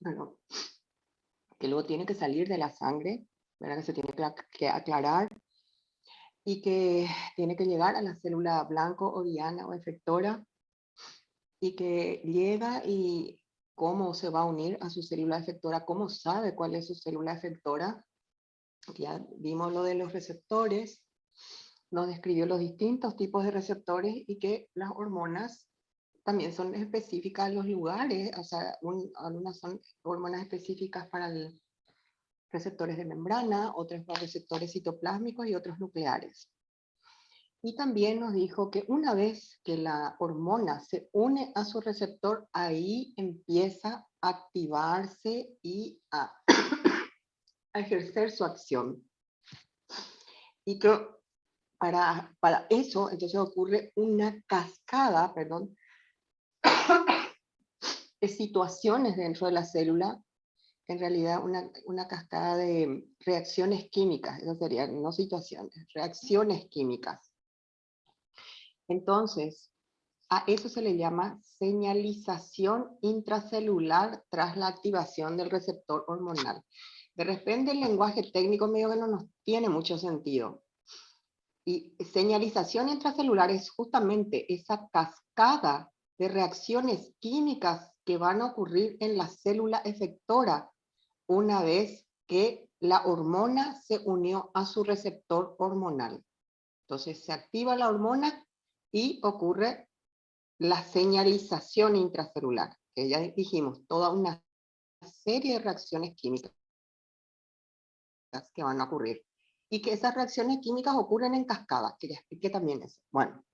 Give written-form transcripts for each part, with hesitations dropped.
bueno, que luego tiene que salir de la sangre, ¿verdad? Que se tiene que aclarar y que tiene que llegar a la célula blanco o diana o efectora y que llega y cómo se va a unir a su célula efectora, cómo sabe cuál es su célula efectora. Ya vimos lo de los receptores, nos describió los distintos tipos de receptores y que las hormonas también son específicas en los lugares, o sea, algunas son hormonas específicas para receptores de membrana, otras para receptores citoplásmicos y otros nucleares. Y también nos dijo que una vez que la hormona se une a su receptor, ahí empieza a activarse y a, a ejercer su acción. Y que para eso, entonces ocurre una cascada, perdón, de situaciones dentro de la célula, en realidad una cascada de reacciones químicas, eso serían, no situaciones, reacciones químicas. Entonces, a eso se le llama señalización intracelular tras la activación del receptor hormonal. De repente el lenguaje técnico medio que no nos tiene mucho sentido. Y señalización intracelular es justamente esa cascada de reacciones químicas que van a ocurrir en la célula efectora una vez que la hormona se unió a su receptor hormonal. Entonces se activa la hormona y ocurre la señalización intracelular, que ya dijimos, toda una serie de reacciones químicas que van a ocurrir. Y que esas reacciones químicas ocurren en cascada, que ya expliqué también eso. Bueno,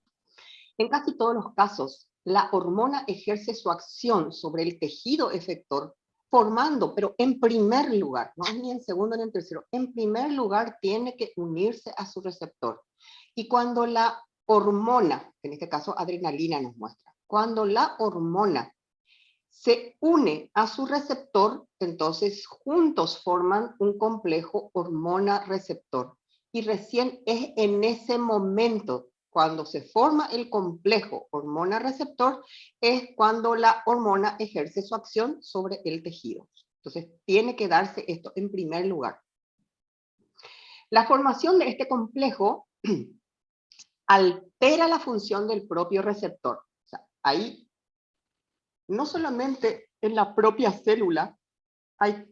en casi todos los casos, la hormona ejerce su acción sobre el tejido efector, formando, pero en primer lugar, no ni en segundo ni en tercero, en primer lugar tiene que unirse a su receptor. Y cuando la hormona, en este caso adrenalina nos muestra, cuando la hormona se une a su receptor, entonces juntos forman un complejo hormona-receptor. Y recién es en ese momento, cuando se forma el complejo hormona-receptor, es cuando la hormona ejerce su acción sobre el tejido. Entonces, tiene que darse esto en primer lugar. La formación de este complejo altera la función del propio receptor. O sea, ahí no solamente en la propia célula hay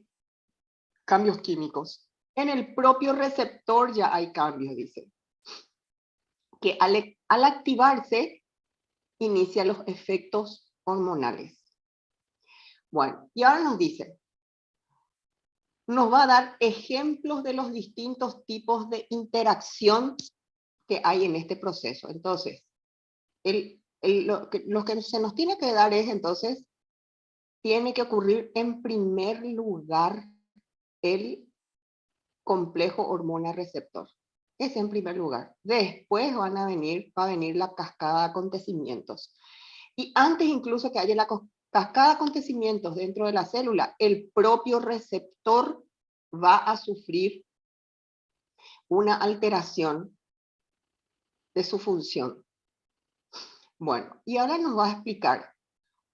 cambios químicos, en el propio receptor ya hay cambios, dice. Que al activarse, inicia los efectos hormonales. Bueno, y ahora nos dice, nos va a dar ejemplos de los distintos tipos de interacción que hay en este proceso. Entonces, lo que se nos tiene que dar es, entonces, tiene que ocurrir en primer lugar el complejo hormona-receptor. Es en primer lugar. Después va a venir la cascada de acontecimientos. Y antes incluso que haya la cascada de acontecimientos dentro de la célula, el propio receptor va a sufrir una alteración de su función. Bueno, y ahora nos va a explicar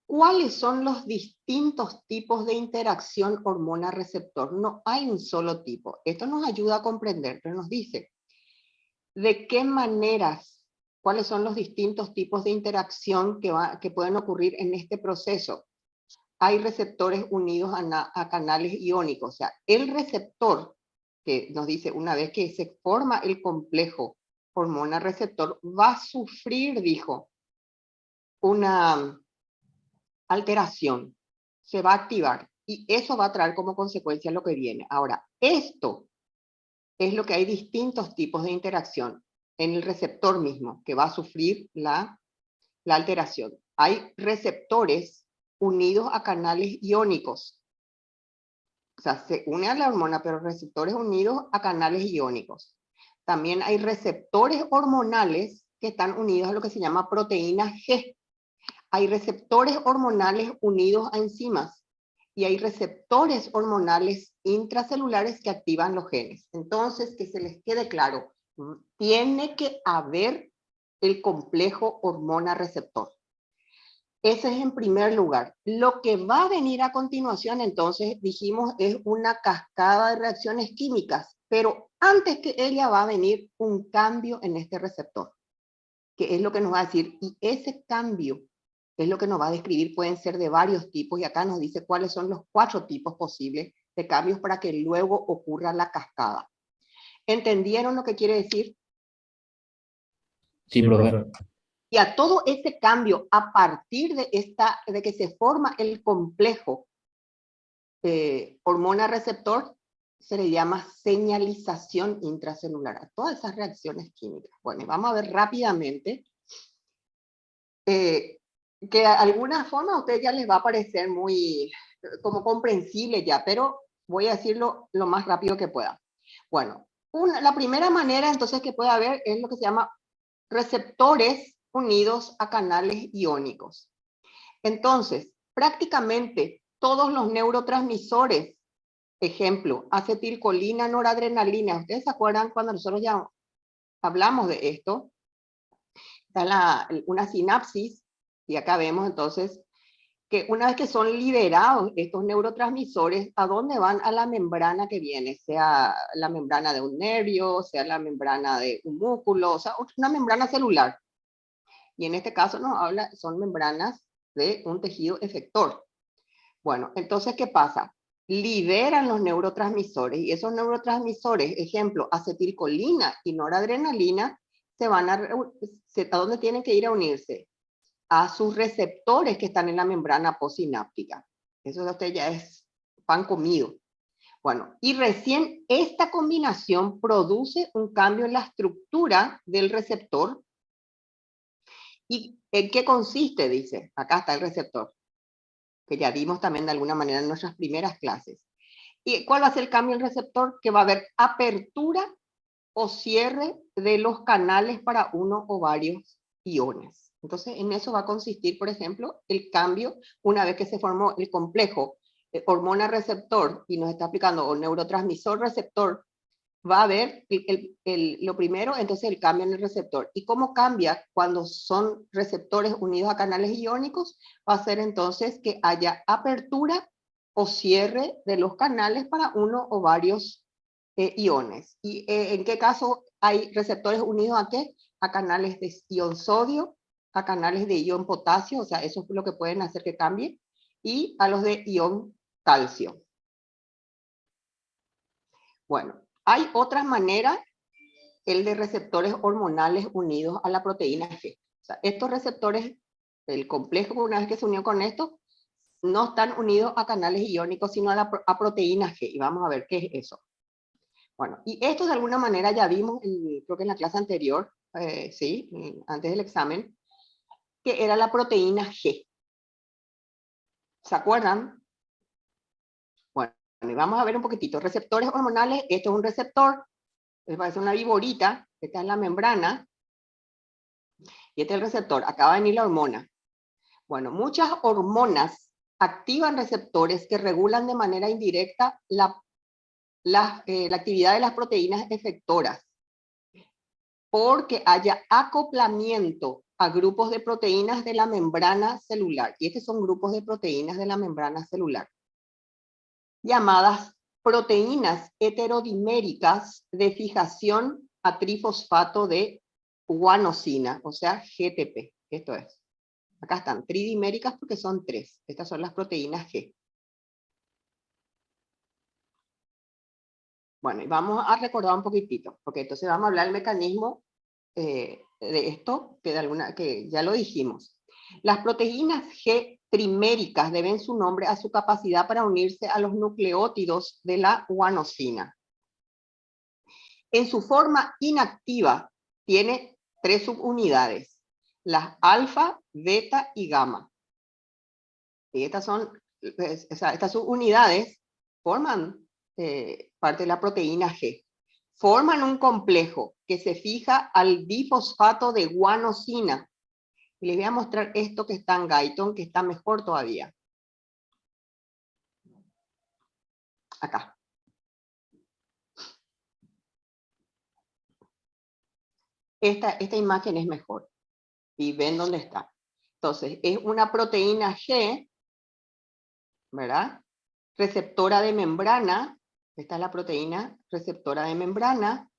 cuáles son los distintos tipos de interacción hormona-receptor. No hay un solo tipo. Esto nos ayuda a comprender, pero nos dice de qué maneras, cuáles son los distintos tipos de interacción que pueden ocurrir en este proceso. Hay receptores unidos a canales iónicos, o sea, el receptor, que nos dice una vez que se forma el complejo hormona-receptor, va a sufrir, dijo, una alteración, se va a activar y eso va a traer como consecuencia lo que viene. Ahora, esto es lo que hay distintos tipos de interacción en el receptor mismo que va a sufrir la alteración. Hay receptores unidos a canales iónicos. O sea, se une a la hormona, pero receptores unidos a canales iónicos. También hay receptores hormonales que están unidos a lo que se llama proteína G. Hay receptores hormonales unidos a enzimas y hay receptores hormonales intracelulares que activan los genes. Entonces, que se les quede claro, tiene que haber el complejo hormona-receptor. Ese es en primer lugar. Lo que va a venir a continuación, entonces, dijimos, es una cascada de reacciones químicas, pero antes que ella va a venir un cambio en este receptor, que es lo que nos va a decir, y ese cambio es lo que nos va a describir, pueden ser de varios tipos, y acá nos dice cuáles son los 4 tipos posibles de cambios para que luego ocurra la cascada. ¿Entendieron lo que quiere decir? Sí, profe. Y a todo ese cambio, a partir de que se forma el complejo hormona-receptor, se le llama señalización intracelular, a todas esas reacciones químicas. Bueno, y vamos a ver rápidamente que de alguna forma a ustedes ya les va a parecer muy como comprensible ya, pero voy a decirlo lo más rápido que pueda. Bueno, la primera manera entonces que puede haber es lo que se llama receptores unidos a canales iónicos. Entonces, prácticamente todos los neurotransmisores, ejemplo, acetilcolina, noradrenalina, ¿ustedes se acuerdan cuando nosotros ya hablamos de esto? Está una sinapsis, y acá vemos entonces que una vez que son liberados estos neurotransmisores, ¿a dónde van? A la membrana que viene, sea la membrana de un nervio, sea la membrana de un músculo, o sea, una membrana celular. Y en este caso nos habla, son membranas de un tejido efector. Bueno, entonces, ¿qué pasa? Liberan los neurotransmisores, y esos neurotransmisores, ejemplo, acetilcolina y noradrenalina, se van ¿a dónde tienen que ir a unirse? A sus receptores que están en la membrana postsináptica. Eso de usted ya es pan comido. Bueno, y recién esta combinación produce un cambio en la estructura del receptor. ¿Y en qué consiste? Dice, acá está el receptor, que ya vimos también de alguna manera en nuestras primeras clases. ¿Y cuál va a ser el cambio en el receptor? Que va a haber apertura o cierre de los canales para uno o varios iones. Entonces, en eso va a consistir, por ejemplo, el cambio una vez que se formó el complejo hormona-receptor y nos está aplicando o neurotransmisor-receptor, va a haber lo primero, entonces el cambio en el receptor. ¿Y cómo cambia cuando son receptores unidos a canales iónicos? Va a ser entonces que haya apertura o cierre de los canales para uno o varios iones. ¿Y en qué caso hay receptores unidos a qué? A canales de ion sodio, a canales de ion potasio, o sea, eso es lo que pueden hacer que cambie, y a los de ion calcio. Bueno, hay otras maneras, el de receptores hormonales unidos a la proteína G. O sea, estos receptores, el complejo, una vez que se unió con esto, no están unidos a canales iónicos, sino a proteína G. Y vamos a ver qué es eso. Bueno, y esto de alguna manera ya vimos, creo que en la clase anterior, sí, antes del examen, que era la proteína G. ¿Se acuerdan? Bueno, y vamos a ver un poquitito. Receptores hormonales, esto es un receptor, parece una viborita, que está en la membrana, y este es el receptor, acá va a venir la hormona. Bueno, muchas hormonas activan receptores que regulan de manera indirecta la actividad de las proteínas efectoras, porque haya acoplamiento a grupos de proteínas de la membrana celular. Y estos son grupos de proteínas de la membrana celular, llamadas proteínas heterodiméricas de fijación a trifosfato de guanosina, o sea, GTP. Esto es. Acá están tridiméricas porque son 3. Estas son las proteínas G. Bueno, y vamos a recordar un poquitito, porque entonces vamos a hablar del mecanismo de esto, que ya lo dijimos. Las proteínas G triméricas deben su nombre a su capacidad para unirse a los nucleótidos de la guanosina. En su forma inactiva tiene 3 subunidades, las alfa, beta y gamma. Y estas subunidades forman parte de la proteína G. Forman un complejo que se fija al difosfato de guanosina. Y les voy a mostrar esto que está en Guyton, que está mejor todavía. Acá. Esta imagen es mejor. Y ven dónde está. Entonces, es una proteína G, ¿verdad? Receptora de membrana. Esta es la proteína receptora de membrana.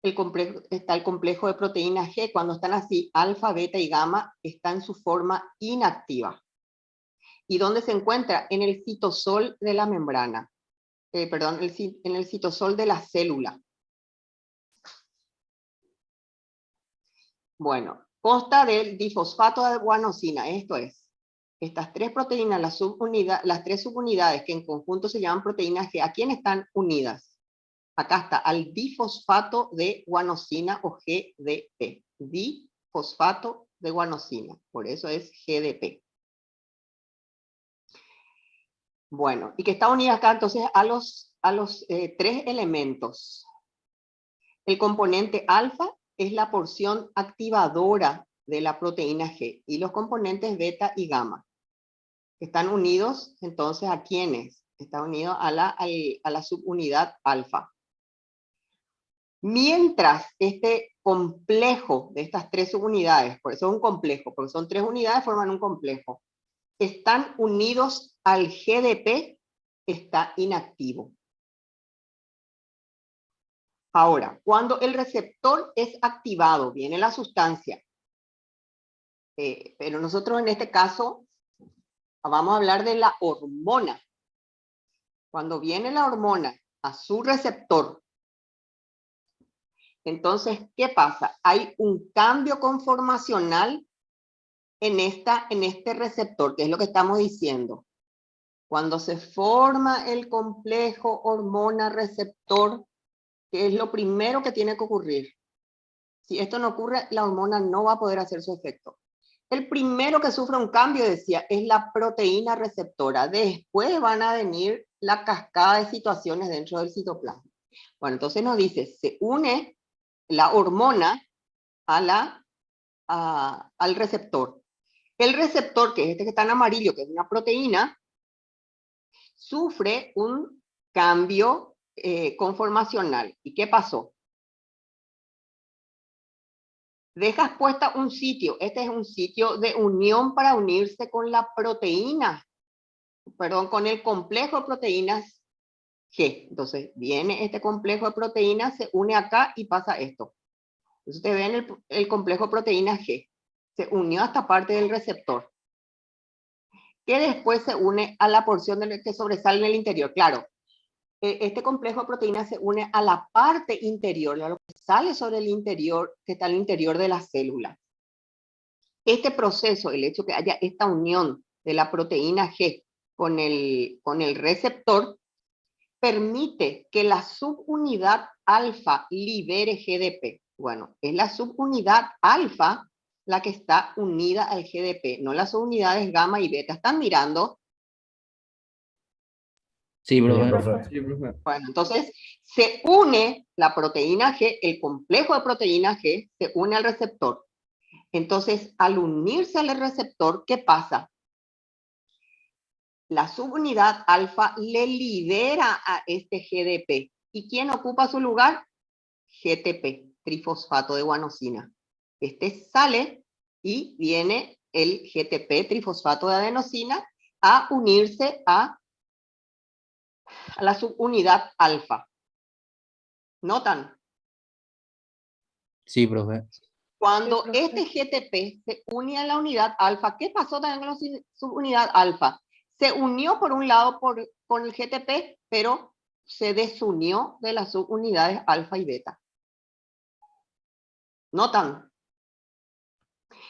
Está el complejo de proteínas G. Cuando están así, alfa, beta y gamma, está en su forma inactiva. ¿Y dónde se encuentra? En el citosol de la membrana. Perdón, en el citosol de la célula. Bueno, consta del difosfato de guanosina. Esto es, estas tres proteínas, las tres subunidades que en conjunto se llaman proteínas G, ¿a quién están unidas? Acá está, al difosfato de guanosina o GDP. Difosfato de guanosina, por eso es GDP. Bueno, y que está unida acá entonces a los tres elementos. El componente alfa es la porción activadora de la proteína G y los componentes beta y gamma. Están unidos entonces ¿a quiénes? Está unido a la subunidad alfa. Mientras este complejo de estas tres subunidades, por eso es un complejo, porque son tres unidades, forman un complejo, están unidos al GDP, está inactivo. Ahora, cuando el receptor es activado, viene la sustancia, pero nosotros en este caso vamos a hablar de la hormona. Cuando viene la hormona a su receptor, entonces, ¿qué pasa? Hay un cambio conformacional en este receptor, que es lo que estamos diciendo. Cuando se forma el complejo hormona-receptor, ¿qué es lo primero que tiene que ocurrir? Si esto no ocurre, la hormona no va a poder hacer su efecto. El primero que sufre un cambio, decía, es la proteína receptora. Después van a venir la cascada de situaciones dentro del citoplasma. Bueno, entonces nos dice, se une la hormona al receptor. El receptor, que es este que está en amarillo, que es una proteína, sufre un cambio conformacional. ¿Y qué pasó? Dejas puesta un sitio. Este es un sitio de unión para unirse con la proteína. Perdón, con el complejo de proteínas G. Entonces, viene este complejo de proteínas, se une acá y pasa esto. Entonces, ustedes ven el complejo de proteínas G. Se unió a esta parte del receptor, que después se une a la porción que sobresale en el interior. Claro, este complejo de proteínas se une a la parte interior, a lo que sale sobre el interior, que está al interior de la célula. Este proceso, el hecho que haya esta unión de la proteína G con el receptor, permite que la subunidad alfa libere GDP. Bueno, es la subunidad alfa la que está unida al GDP, no las subunidades gamma y beta. ¿Están mirando? Sí, profe. Sí, profe. Bueno, entonces se une la proteína G, el complejo de proteína G, se une al receptor. Entonces, al unirse al receptor, ¿qué pasa? La subunidad alfa le libera a este GDP. ¿Y quién ocupa su lugar? GTP, trifosfato de guanosina. Este sale y viene el GTP, trifosfato de adenosina, a unirse a la subunidad alfa. ¿Notan? Sí, profe. Cuando Sí, profe. este GTP se une a la unidad alfa, ¿qué pasó también con la subunidad alfa? Se unió por un lado con el GTP, pero se desunió de las subunidades alfa y beta. ¿Notan?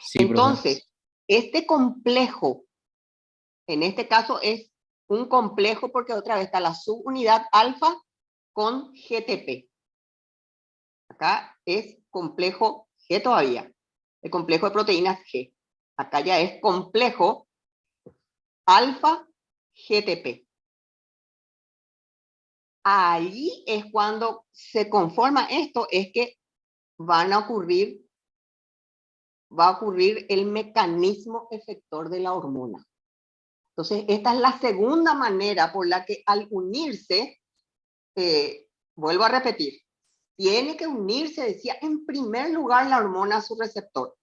Sí, Entonces, profe. este complejo, en este caso es un complejo porque otra vez está la subunidad alfa con GTP. Acá es complejo G todavía, el complejo de proteínas G. Acá ya es complejo alfa GTP. Ahí es cuando se conforma esto, es que va a ocurrir el mecanismo efector de la hormona. Entonces, esta es la segunda manera por la que al unirse, vuelvo a repetir, tiene que unirse, decía, en primer lugar la hormona a su receptor.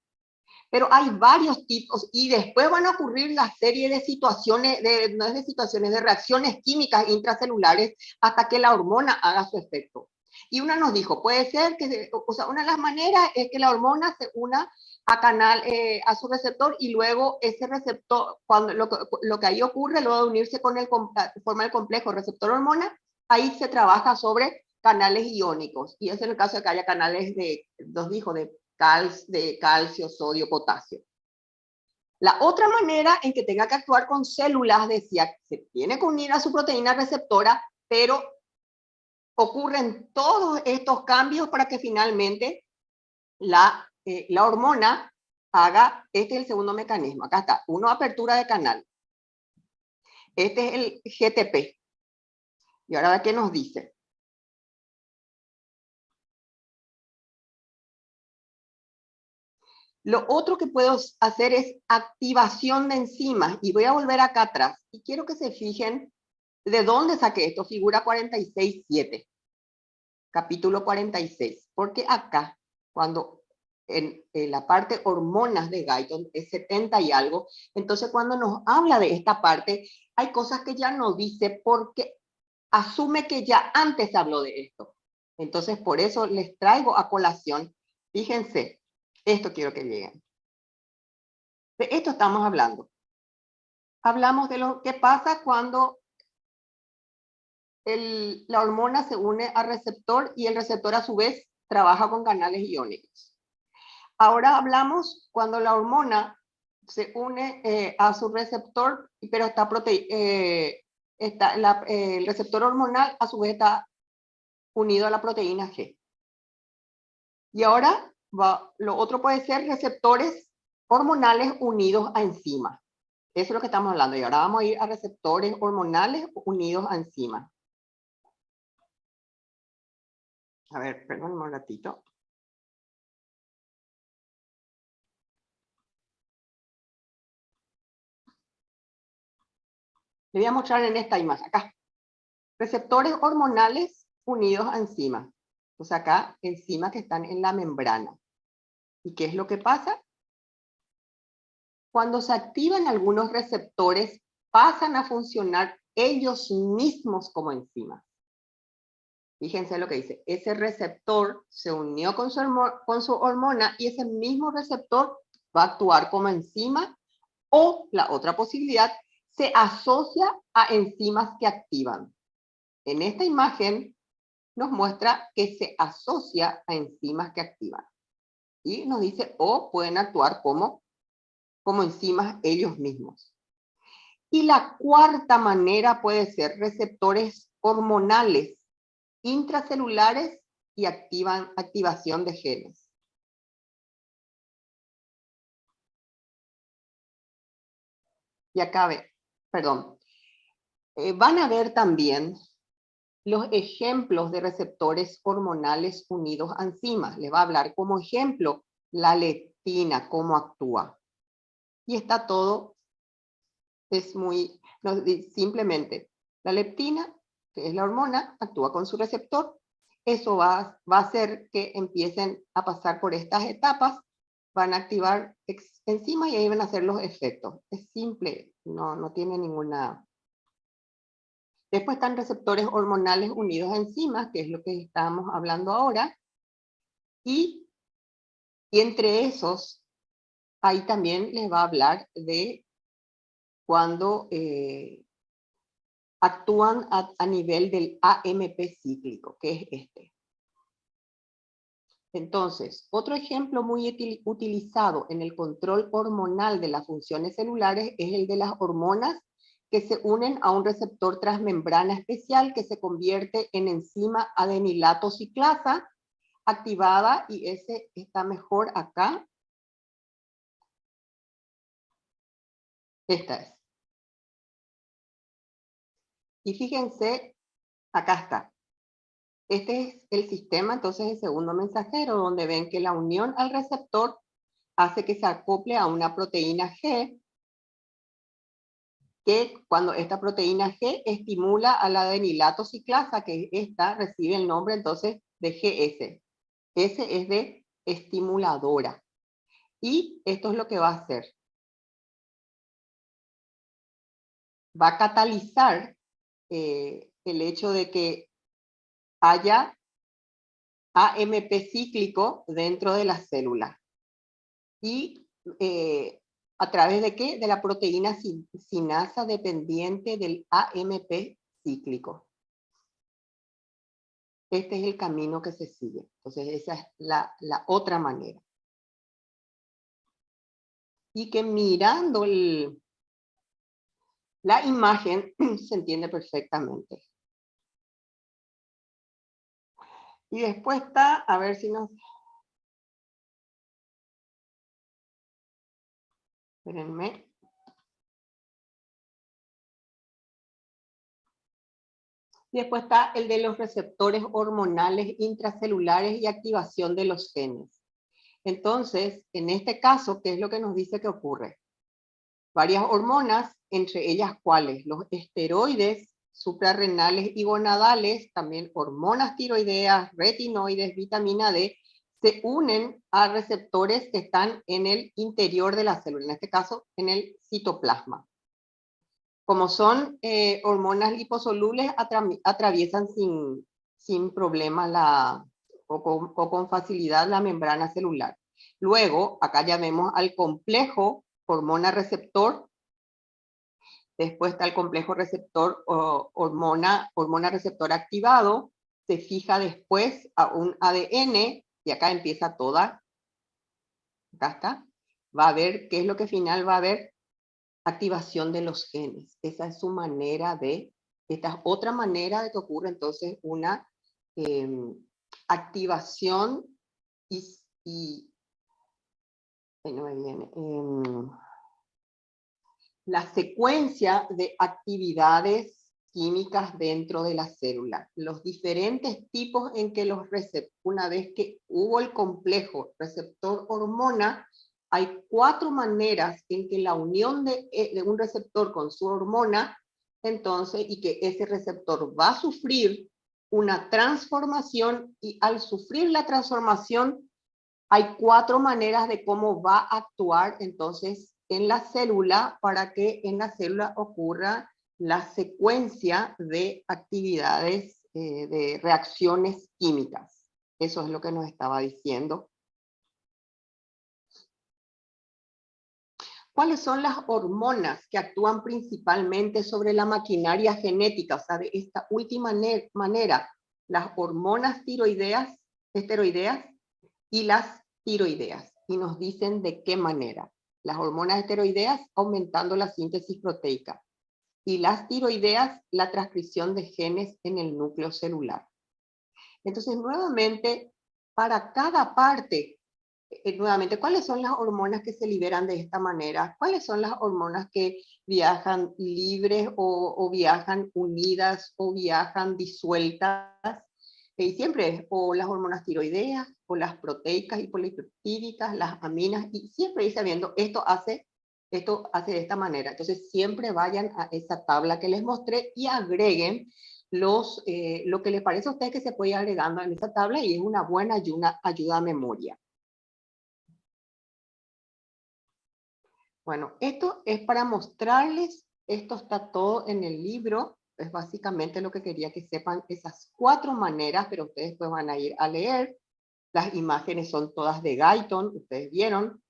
Pero hay varios tipos y después van a ocurrir la serie de situaciones, no es de situaciones, de reacciones químicas intracelulares hasta que la hormona haga su efecto. Y una nos dijo, puede ser que, o sea, una de las maneras es que la hormona se una a su receptor y luego ese receptor, cuando lo que ahí ocurre, luego de unirse con forma el complejo receptor-hormona, ahí se trabaja sobre canales iónicos. Y es en el caso de que haya canales nos dijo, de calcio, sodio, potasio. La otra manera en que tenga que actuar con células, decía, se tiene que unir a su proteína receptora, pero ocurren todos estos cambios para que finalmente la hormona haga, este es el segundo mecanismo, acá está, uno, apertura de canal. Este es el GTP. Y ahora, ¿qué nos dice? Lo otro que puedo hacer es activación de enzimas. Y voy a volver acá atrás. Y quiero que se fijen de dónde saqué esto. Figura 46.7. Capítulo 46. Porque acá, cuando en la parte hormonas de Guyton es 70 y algo, entonces cuando nos habla de esta parte, hay cosas que ya no dice porque asume que ya antes habló de esto. Entonces, por eso les traigo a colación. Fíjense, esto quiero que lleguen. De esto estamos hablando. Hablamos de lo que pasa cuando la hormona se une al receptor y el receptor a su vez trabaja con canales iónicos. Ahora hablamos cuando la hormona se une a su receptor, pero el receptor hormonal a su vez está unido a la proteína G. Y ahora lo otro puede ser receptores hormonales unidos a enzimas. Eso es lo que estamos hablando. Y ahora vamos a ir a receptores hormonales unidos a enzimas. A ver, perdón un ratito. Le voy a mostrar en esta imagen, acá. Receptores hormonales unidos a enzimas. Entonces acá, enzimas que están en la membrana. ¿Y qué es lo que pasa? Cuando se activan algunos receptores, pasan a funcionar ellos mismos como enzimas. Fíjense lo que dice. Ese receptor se unió con su hormona y ese mismo receptor va a actuar como enzima, o la otra posibilidad, se asocia a enzimas que activan. En esta imagen nos muestra que se asocia a enzimas que activan. Y nos dice, o pueden actuar como enzimas ellos mismos. Y la cuarta manera puede ser receptores hormonales intracelulares y activación de genes. Y acá van a ver también los ejemplos de receptores hormonales unidos a enzimas. Les va a hablar como ejemplo la leptina, cómo actúa. Y está todo, es muy, simplemente, la leptina, que es la hormona, actúa con su receptor. Eso va a hacer que empiecen a pasar por estas etapas, van a activar enzimas y ahí van a hacer los efectos. Es simple, no tiene ninguna... Después están receptores hormonales unidos a enzimas, que es lo que estábamos hablando ahora. Y entre esos, ahí también les va a hablar de cuando actúan a nivel del AMP cíclico, que es este. Entonces, otro ejemplo muy utilizado en el control hormonal de las funciones celulares es el de las hormonas que se unen a un receptor transmembrana especial que se convierte en enzima adenilato ciclasa activada, y ese está mejor acá. Esta es. Y fíjense, acá está. Este es el sistema, entonces, el segundo mensajero, donde ven que la unión al receptor hace que se acople a una proteína G, que cuando esta proteína G estimula a la adenilato ciclasa, que esta recibe el nombre entonces de GS. S es de estimuladora. Y esto es lo que va a hacer. Va a catalizar el hecho de que haya AMP cíclico dentro de la célula. Y ¿a través de qué? De la proteína sinasa dependiente del AMP cíclico. Este es el camino que se sigue. Entonces esa es la otra manera. Y que mirando la imagen se entiende perfectamente. Y después está, a ver si nos... Espérenme. Y después está el de los receptores hormonales intracelulares y activación de los genes. Entonces, en este caso, ¿qué es lo que nos dice que ocurre? Varias hormonas, entre ellas cuáles, los esteroides suprarrenales y gonadales, también hormonas tiroideas, retinoides, vitamina D, se unen a receptores que están en el interior de la célula, en este caso en el citoplasma. Como son hormonas liposolubles, atraviesan sin problema o con facilidad la membrana celular. Luego, acá ya vemos al complejo hormona receptor. Después está el complejo receptor hormona receptor activado. Se fija después a un ADN y acá empieza toda. Acá está. Va a ver qué es lo que final va a haber. Activación de los genes. Esa es su manera de, esta es otra manera de que ocurre entonces una activación no me viene, la secuencia de actividades químicas dentro de la célula. Los diferentes tipos en que los receptores, una vez que hubo el complejo receptor hormona, hay 4 maneras en que la unión de un receptor con su hormona, entonces, y que ese receptor va a sufrir una transformación, y al sufrir la transformación, hay 4 maneras de cómo va a actuar entonces en la célula para que en la célula ocurra la secuencia de actividades, de reacciones químicas. Eso es lo que nos estaba diciendo. ¿Cuáles son las hormonas que actúan principalmente sobre la maquinaria genética? O sea, de esta última manera, las hormonas tiroideas, esteroideas y las tiroideas. Y nos dicen de qué manera. Las hormonas esteroideas aumentando la síntesis proteica. Y las tiroideas, la transcripción de genes en el núcleo celular. Entonces, nuevamente, para cada parte, nuevamente, ¿cuáles son las hormonas que se liberan de esta manera? ¿Cuáles son las hormonas que viajan libres o viajan unidas o viajan disueltas? Y siempre o las hormonas tiroideas, o las proteicas y polipeptídicas, las aminas, y siempre ir sabiendo, esto hace de esta manera. Entonces siempre vayan a esa tabla que les mostré y agreguen lo que les parece a ustedes que se puede ir agregando en esa tabla, y es una buena ayuda a memoria. Bueno, esto es para mostrarles, esto está todo en el libro, es básicamente lo que quería que sepan, esas 4 maneras, pero ustedes pues van a ir a leer. Las imágenes son todas de Guyton, ustedes vieron.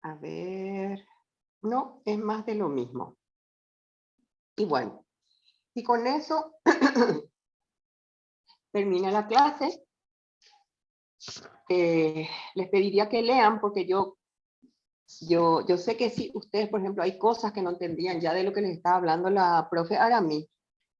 A ver, no, es más de lo mismo. Y bueno, y con eso termina la clase. Les pediría que lean, porque yo sé que si ustedes, por ejemplo, hay cosas que no entendían ya de lo que les estaba hablando la profe Arami.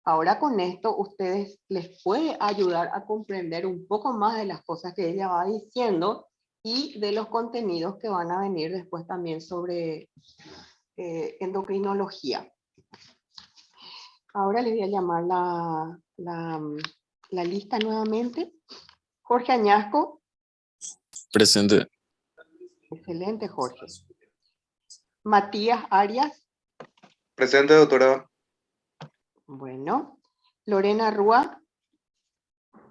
Ahora con esto ustedes les puede ayudar a comprender un poco más de las cosas que ella va diciendo y de los contenidos que van a venir después también sobre endocrinología. Ahora les voy a llamar la lista nuevamente. Jorge Añasco. Presente. Excelente, Jorge. Matías Arias. Presente, doctora. Bueno. Lorena Rúa.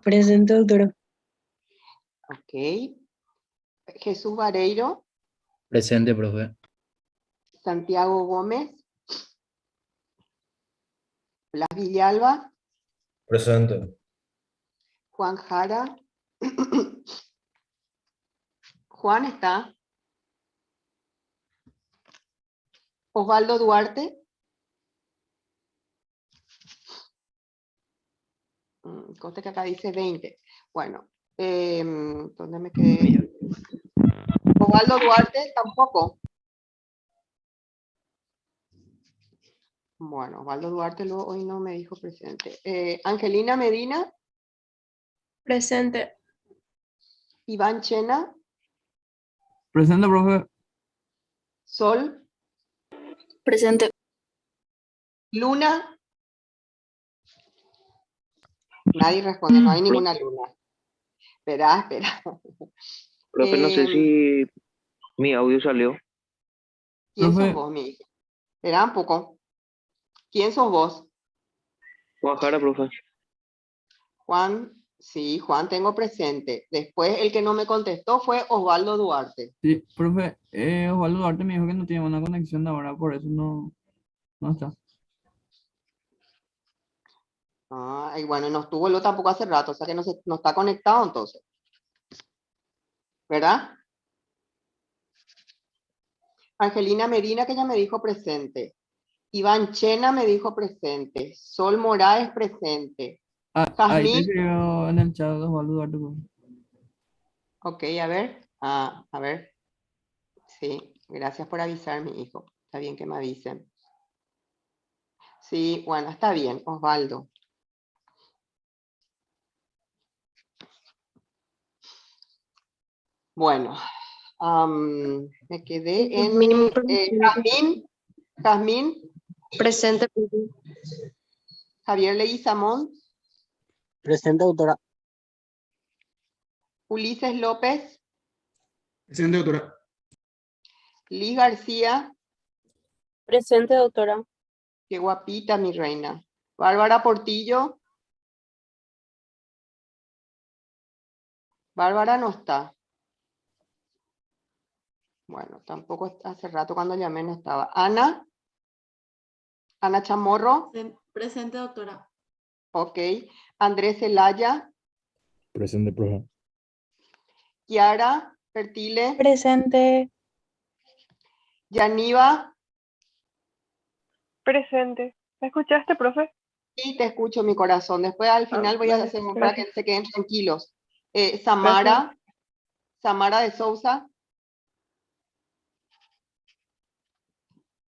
Presente, doctora. Ok. Jesús Vareiro, Presente, profe. Santiago Gómez, Blas Villalba, Presente. Juan Jara. Juan está. Osvaldo Duarte. Conste que acá dice 20. Bueno, ¿dónde me quedé? Osvaldo Duarte tampoco. Bueno, Osvaldo Duarte hoy no me dijo presente. Angelina Medina, Presente. Iván Chena, Presente, profe. Sol, Presente. Luna. Nadie responde, no hay ninguna Luna. Espera. Profe, no sé si mi audio salió. ¿Quién sos Profe. vos, mi hija? Espera un poco. ¿Quién sos vos? Juan Jara, profe. Juan, sí, Juan tengo presente. Después el que no me contestó fue Osvaldo Duarte. Sí, profe. Osvaldo Duarte me dijo que no tiene una conexión ahora, por eso no está. Ah, y bueno, no estuvo lo tampoco hace rato, o sea que no está conectado entonces. ¿Verdad? Angelina Medina, que ya me dijo presente. Iván Chena me dijo presente. Sol Moraes presente. Ahí te Jazmín, escribió en el chat Osvaldo Duarte, profe. ok, a ver. A ver. Sí, gracias por avisar, mi hijo. Está bien que me avisen. Sí, bueno, está bien, Osvaldo. Bueno, me quedé en Mínimo presente. Jazmín, Presente. Javier Leguizamón, Presente, doctora. Ulises López, Presente, doctora. Liz García, Presente, doctora. qué guapita mi reina. Bárbara Portillo. Bárbara no está. Bueno, tampoco hace rato cuando llamé no estaba. Ana. Ana Chamorro. Presente, doctora. Ok. Andrés Zelaya. Presente, profe. Kiara Fertile. Presente. Yaniva. Presente. ¿Me escuchaste, profe? Sí, te escucho, mi corazón. Después al final voy a Vale, hacer para gracias. que se queden tranquilos. Samara. Samara de Sousa.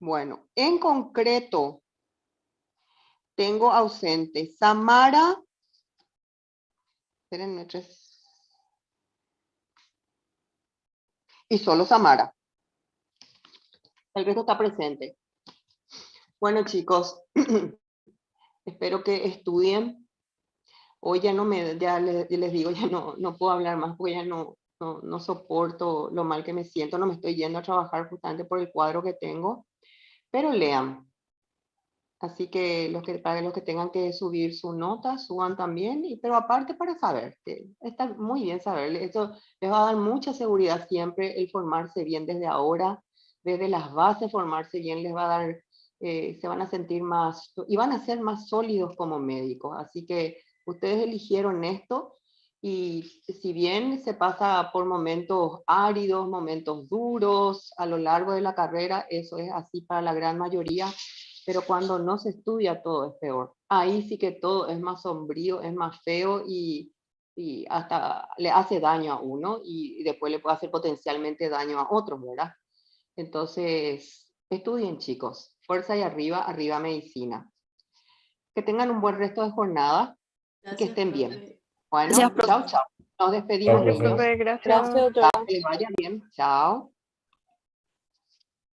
Bueno, en concreto, tengo ausente Samara. Espérenme, 3. Y solo Samara. El resto está presente. Bueno, chicos, espero que estudien. Hoy ya les digo, ya no puedo hablar más porque ya no soporto lo mal que me siento. No me estoy yendo a trabajar justamente por el cuadro que tengo. Pero lean. Así que para los que tengan que subir su nota, suban también, pero aparte para saber, está muy bien saber, eso les va a dar mucha seguridad siempre el formarse bien desde ahora, desde las bases formarse bien les va a dar, se van a sentir más, y van a ser más sólidos como médicos, así que ustedes eligieron esto, y si bien se pasa por momentos áridos, momentos duros a lo largo de la carrera, eso es así para la gran mayoría, pero cuando no se estudia todo es peor. Ahí sí que todo es más sombrío, es más feo y hasta le hace daño a uno y después le puede hacer potencialmente daño a otros, ¿verdad? Entonces, estudien, chicos. Fuerza y arriba, arriba medicina. Que tengan un buen resto de jornada y que estén bien. Bueno, Gracias, profe. chao, chao. Nos despedimos, Chao, profe. niños. Profe, gracias. Gracias, doctora. Que les vaya bien. Chao.